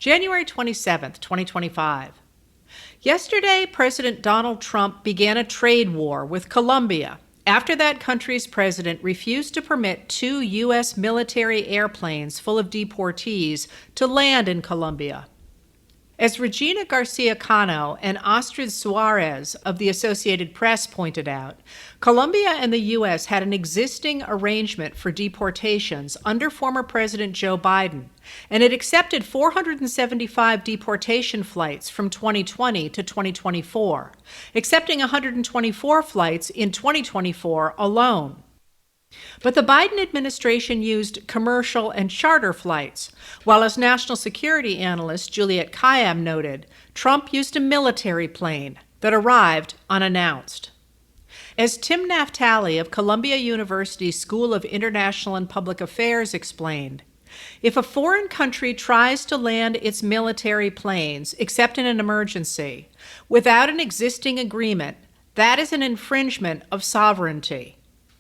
January 27, 2025. Yesterday, President Donald Trump began a trade war with Colombia after that country's president refused to permit 2 U.S. military airplanes full of deportees to land in Colombia. As Regina Garcia-Cano and Astrid Suarez of the Associated Press pointed out, Colombia and the U.S. had an existing arrangement for deportations under former President Joe Biden, and it accepted 475 deportation flights from 2020 to 2024, accepting 124 flights in 2024 alone. But the Biden administration used commercial and charter flights, while as national security analyst Juliet Kayyem noted, Trump used a military plane that arrived unannounced. As Tim Naftali of Columbia University School of International and Public Affairs explained, if a foreign country tries to land its military planes, except in an emergency, without an existing agreement, that is an infringement of sovereignty.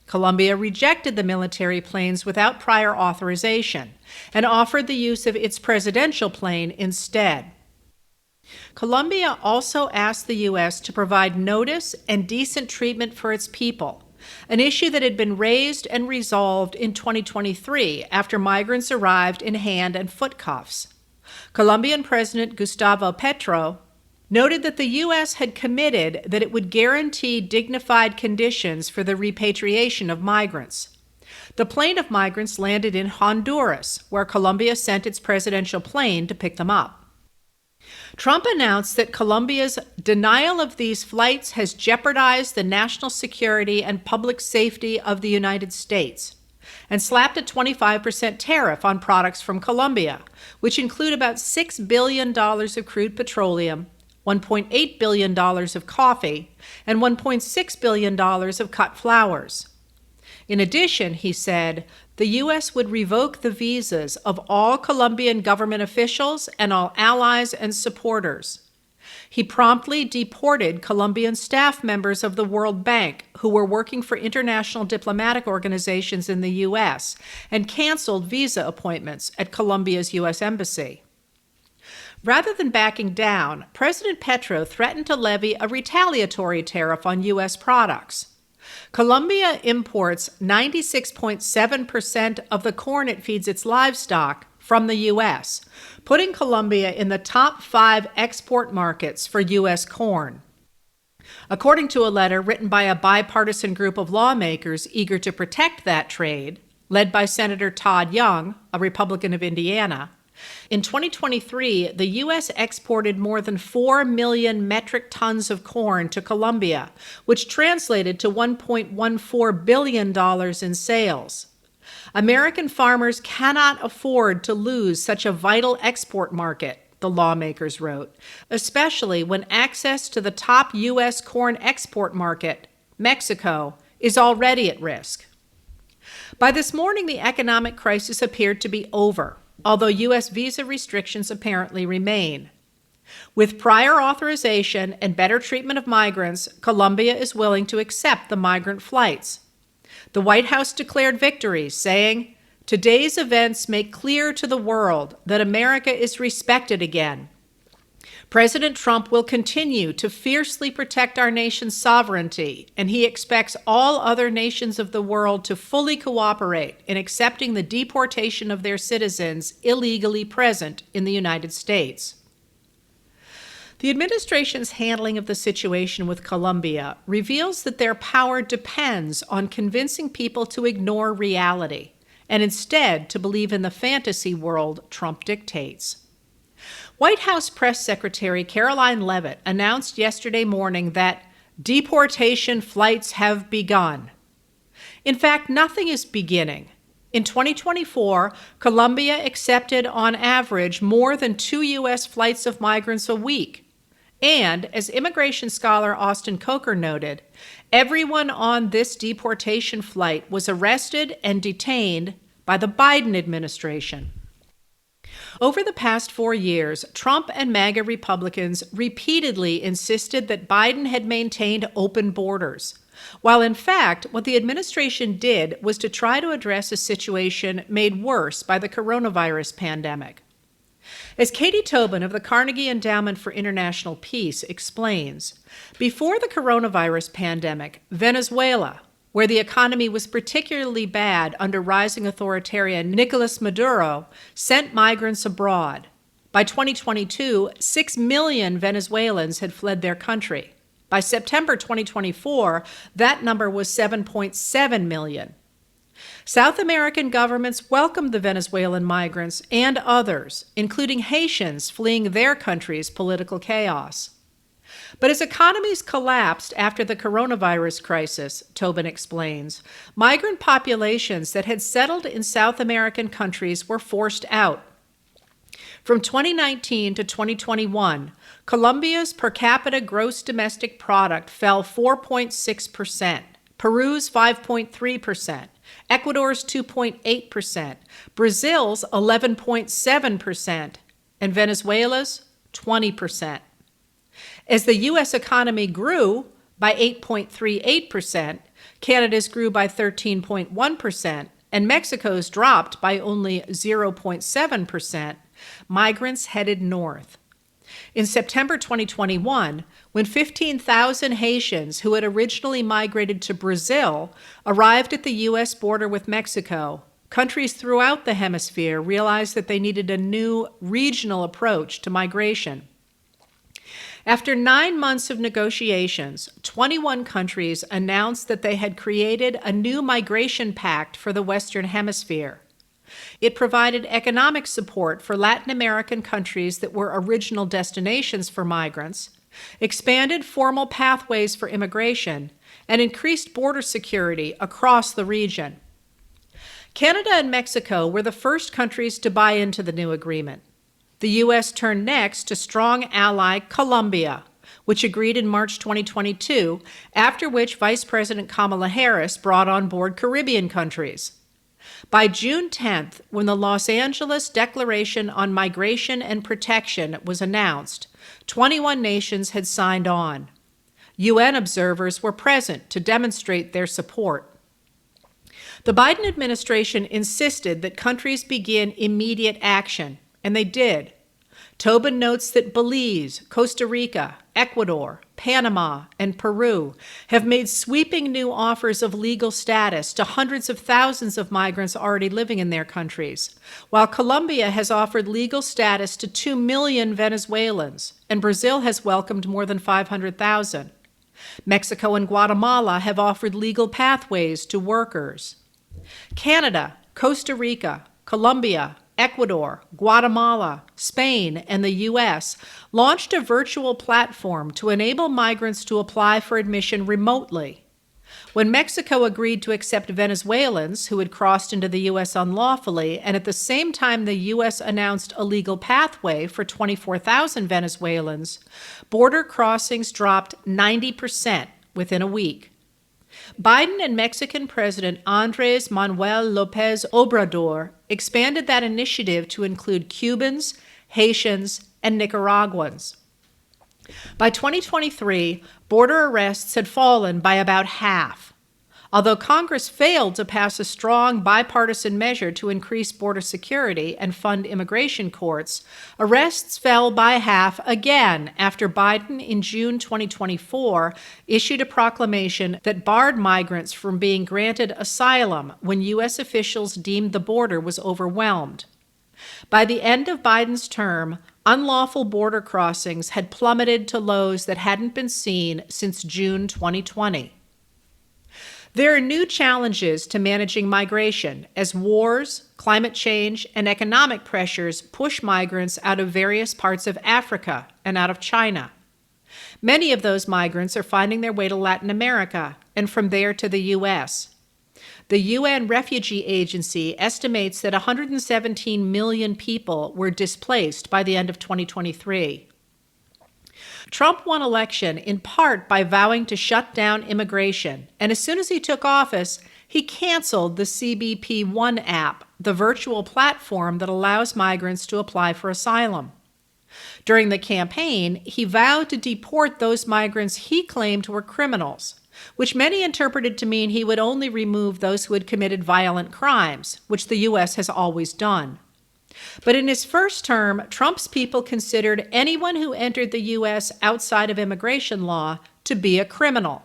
Colombia rejected the military planes without prior authorization and offered the use of its presidential plane instead. Colombia also asked the U.S. to provide notice and decent treatment for its people, an issue that had been raised and resolved in 2023 after migrants arrived in hand and foot cuffs. Colombian President Gustavo Petro noted that the U.S. had committed that it would guarantee dignified conditions for the repatriation of migrants. The plane of migrants landed in Honduras, where Colombia sent its presidential plane to pick them up. Trump announced that Colombia's denial of these flights has jeopardized the national security and public safety of the United States, and slapped a 25% tariff on products from Colombia, which include about $6 billion of crude petroleum, $1.8 billion of coffee, and $1.6 billion of cut flowers. In addition, he said, the U.S. would revoke the visas of all Colombian government officials and all allies and supporters. He promptly deported Colombian staff members of the World Bank who were working for international diplomatic organizations in the U.S. and canceled visa appointments at Colombia's U.S. Embassy. Rather than backing down, President Petro threatened to levy a retaliatory tariff on U.S. products. Colombia imports 96.7% of the corn it feeds its livestock from the U.S., putting Colombia in the top 5 export markets for U.S. corn. According to a letter written by a bipartisan group of lawmakers eager to protect that trade, led by Senator Todd Young, a Republican of Indiana, in 2023, the U.S. exported more than 4 million metric tons of corn to Colombia, which translated to $1.14 billion in sales. American farmers cannot afford to lose such a vital export market, the lawmakers wrote, especially when access to the top U.S. corn export market, Mexico, is already at risk. By this morning, the economic crisis appeared to be over, although U.S. visa restrictions apparently remain. With prior authorization and better treatment of migrants, Colombia is willing to accept the migrant flights. The White House declared victory, saying, "Today's events make clear to the world that America is respected again. President Trump will continue to fiercely protect our nation's sovereignty, and he expects all other nations of the world to fully cooperate in accepting the deportation of their citizens illegally present in the United States." The administration's handling of the situation with Colombia reveals that their power depends on convincing people to ignore reality and instead to believe in the fantasy world Trump dictates. White House Press Secretary Caroline Leavitt announced yesterday morning that deportation flights have begun. In fact, nothing is beginning. In 2024, Colombia accepted on average more than 2 U.S. flights of migrants a week. And, as immigration scholar Austin Coker noted, everyone on this deportation flight was arrested and detained by the Biden administration. Over the past 4 years, Trump and MAGA Republicans repeatedly insisted that Biden had maintained open borders, while in fact, what the administration did was to try to address a situation made worse by the coronavirus pandemic. As Katie Tobin of the Carnegie Endowment for International Peace explains, before the coronavirus pandemic, Venezuela, where the economy was particularly bad under rising authoritarian Nicolas Maduro, sent migrants abroad. By 2022, 6 million Venezuelans had fled their country. By September 2024, that number was 7.7 million. South American governments welcomed the Venezuelan migrants and others, including Haitians fleeing their country's political chaos. But as economies collapsed after the coronavirus crisis, Tobin explains, migrant populations that had settled in South American countries were forced out. From 2019 to 2021, Colombia's per capita gross domestic product fell 4.6%, Peru's 5.3%, Ecuador's 2.8%, Brazil's 11.7%, and Venezuela's 20%. As the U.S. economy grew by 8.38%, Canada's grew by 13.1%, and Mexico's dropped by only 0.7%, migrants headed north. In September 2021, when 15,000 Haitians who had originally migrated to Brazil arrived at the U.S. border with Mexico, countries throughout the hemisphere realized that they needed a new regional approach to migration. After 9 months of negotiations, 21 countries announced that they had created a new migration pact for the Western Hemisphere. It provided economic support for Latin American countries that were original destinations for migrants, expanded formal pathways for immigration, and increased border security across the region. Canada and Mexico were the first countries to buy into the new agreement. The U.S. turned next to strong ally Colombia, which agreed in March 2022, after which Vice President Kamala Harris brought on board Caribbean countries. By June 10th, when the Los Angeles Declaration on Migration and Protection was announced, 21 nations had signed on. UN observers were present to demonstrate their support. The Biden administration insisted that countries begin immediate action, and they did. Tobin notes that Belize, Costa Rica, Ecuador, Panama, and Peru have made sweeping new offers of legal status to hundreds of thousands of migrants already living in their countries, while Colombia has offered legal status to 2 million Venezuelans, and Brazil has welcomed more than 500,000. Mexico and Guatemala have offered legal pathways to workers. Canada, Costa Rica, Colombia, Ecuador, Guatemala, Spain, and the U.S. launched a virtual platform to enable migrants to apply for admission remotely. When Mexico agreed to accept Venezuelans who had crossed into the U.S. unlawfully, and at the same time the U.S. announced a legal pathway for 24,000 Venezuelans, border crossings dropped 90% within a week. Biden and Mexican President Andrés Manuel López Obrador expanded that initiative to include Cubans, Haitians, and Nicaraguans. By 2023, border arrests had fallen by about half. Although Congress failed to pass a strong bipartisan measure to increase border security and fund immigration courts, arrests fell by half again after Biden in June 2024 issued a proclamation that barred migrants from being granted asylum when U.S. officials deemed the border was overwhelmed. By the end of Biden's term, unlawful border crossings had plummeted to lows that hadn't been seen since June 2020. There are new challenges to managing migration as wars, climate change, and economic pressures push migrants out of various parts of Africa and out of China. Many of those migrants are finding their way to Latin America and from there to the U.S. The UN Refugee Agency estimates that 117 million people were displaced by the end of 2023. Trump won election in part by vowing to shut down immigration, and as soon as he took office, he canceled the CBP One app, the virtual platform that allows migrants to apply for asylum. During the campaign, he vowed to deport those migrants he claimed were criminals, which many interpreted to mean he would only remove those who had committed violent crimes, which the U.S. has always done. But in his first term, Trump's people considered anyone who entered the U.S. outside of immigration law to be a criminal,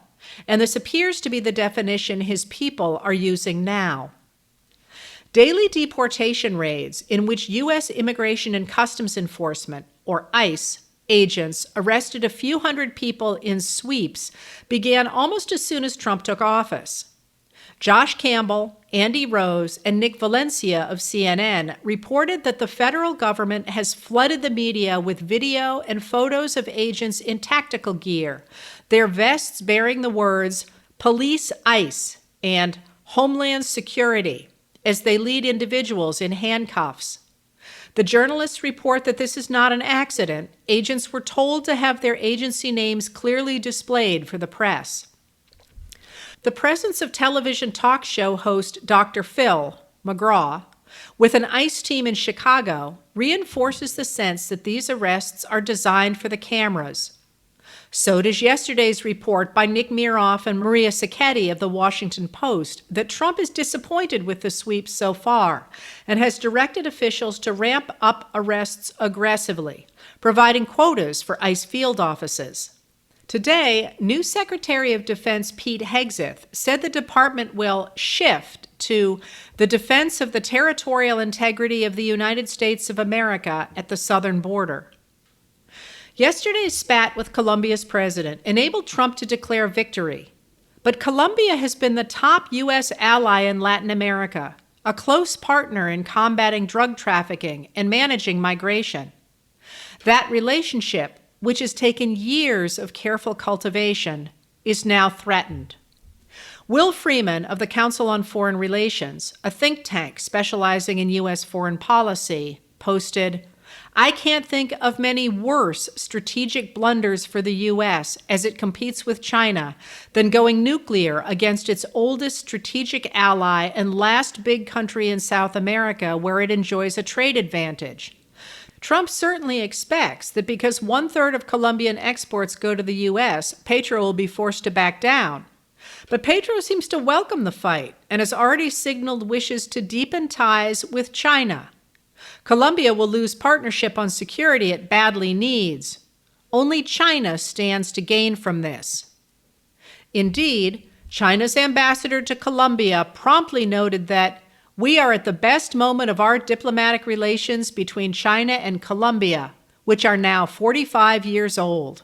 and this appears to be the definition his people are using now. Daily deportation raids in which U.S. Immigration and Customs Enforcement, or ICE, agents arrested a few hundred people in sweeps began almost as soon as Trump took office. Josh Campbell, Andy Rose, and Nick Valencia of CNN reported that the federal government has flooded the media with video and photos of agents in tactical gear, their vests bearing the words "Police ICE" and "Homeland Security," as they lead individuals in handcuffs. The journalists report that this is not an accident. Agents were told to have their agency names clearly displayed for the press. The presence of television talk show host Dr. Phil McGraw with an ICE team in Chicago reinforces the sense that these arrests are designed for the cameras. So does yesterday's report by Nick Miroff and Maria Sacchetti of the Washington Post that Trump is disappointed with the sweeps so far and has directed officials to ramp up arrests aggressively, providing quotas for ICE field offices. Today, new Secretary of Defense Pete Hegseth said the department will shift to the defense of the territorial integrity of the United States of America at the southern border. Yesterday's spat with Colombia's president enabled Trump to declare victory. But Colombia has been the top U.S. ally in Latin America, a close partner in combating drug trafficking and managing migration. That relationship, which has taken years of careful cultivation, is now threatened. Will Freeman of the Council on Foreign Relations, a think tank specializing in U.S. foreign policy, posted, "I can't think of many worse strategic blunders for the U.S. as it competes with China than going nuclear against its oldest strategic ally and last big country in South America where it enjoys a trade advantage. Trump certainly expects that because 1/3 of Colombian exports go to the U.S., Petro will be forced to back down. But Petro seems to welcome the fight and has already signaled wishes to deepen ties with China. Colombia will lose partnership on security it badly needs. Only China stands to gain from this." Indeed, China's ambassador to Colombia promptly noted that "we are at the best moment of our diplomatic relations between China and Colombia, which are now 45 years old."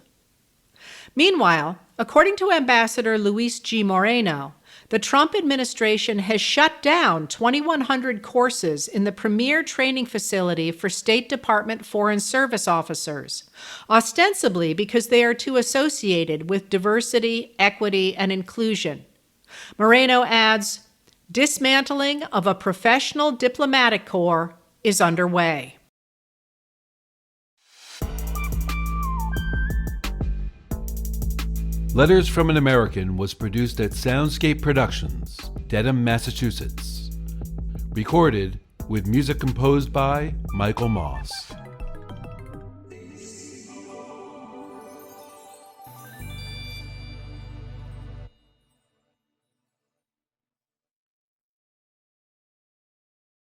Meanwhile, according to Ambassador Luis G. Moreno, the Trump administration has shut down 2,100 courses in the premier training facility for State Department Foreign Service officers, ostensibly because they are too associated with diversity, equity, and inclusion. Moreno adds, "Dismantling of a professional diplomatic corps is underway." Letters from an American was produced at Soundscape Productions, Dedham, Massachusetts. Recorded with music composed by Michael Moss.